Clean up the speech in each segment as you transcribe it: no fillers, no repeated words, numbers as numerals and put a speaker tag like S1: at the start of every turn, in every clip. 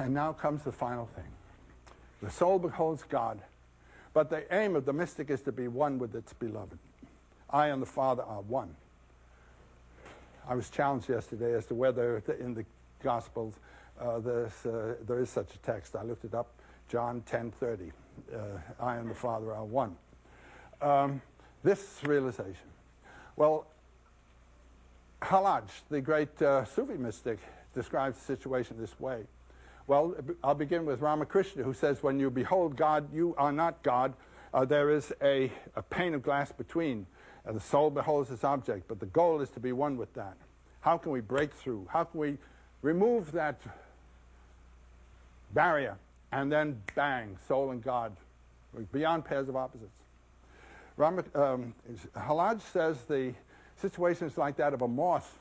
S1: And now comes the final thing. The soul beholds God, but the aim of the mystic is to be one with its beloved. I and the Father are one. I was challenged yesterday as to whether in the Gospels there is such a text. I looked it up, John 10:30. I and the Father are one. This realization. Well, Halaj, the great Sufi mystic, describes the situation this way. Well, I'll begin with Ramakrishna, who says, when you behold God, you are not God. There is a pane of glass between. The soul beholds its object, but the goal is to be one with that. How can we break through? How can we remove that barrier and then bang, soul and God, beyond pairs of opposites? Halaj says the situation is like that of a moth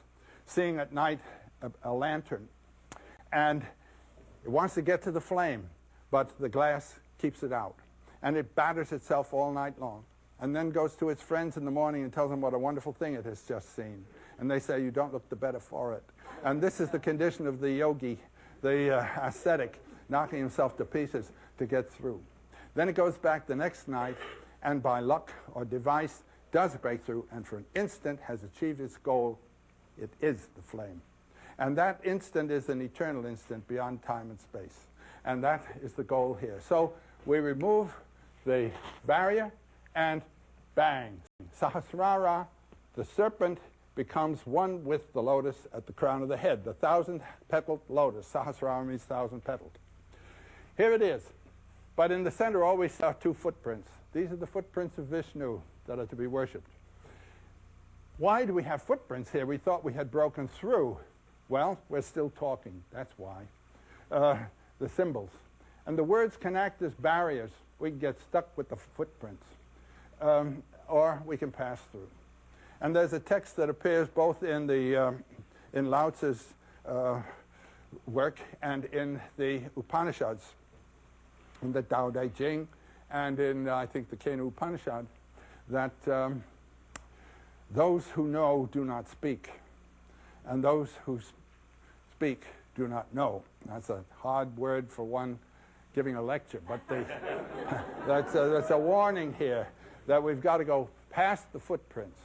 S1: seeing at night a lantern, and it wants to get to the flame, but the glass keeps it out, and it batters itself all night long, and then goes to its friends in the morning and tells them what a wonderful thing it has just seen, and they say, you don't look the better for it. And this is the condition of the yogi, the ascetic, knocking himself to pieces to get through. Then it goes back the next night, and by luck or device does break through, and for an instant has achieved its goal. It is the flame. And that instant is an eternal instant beyond time and space. And that is the goal here. So we remove the barrier, and bang. Sahasrara, the serpent, becomes one with the lotus at the crown of the head, the 1,000-petaled lotus. Sahasrara means 1,000-petaled. Here it is. But in the center always are two footprints. These are the footprints of Vishnu that are to be worshipped. Why do we have footprints here? We thought we had broken through. Well, we're still talking. That's why. The symbols. And the words can act as barriers. We can get stuck with the footprints. Or we can pass through. And there's a text that appears both in the in Lao Tzu's work and in the Upanishads, in the Tao Te Ching, and in, I think, the Kena Upanishad, that those who know do not speak, and those who speak do not know. That's a hard word for one giving a lecture, but that's a warning here that we've got to go past the footprints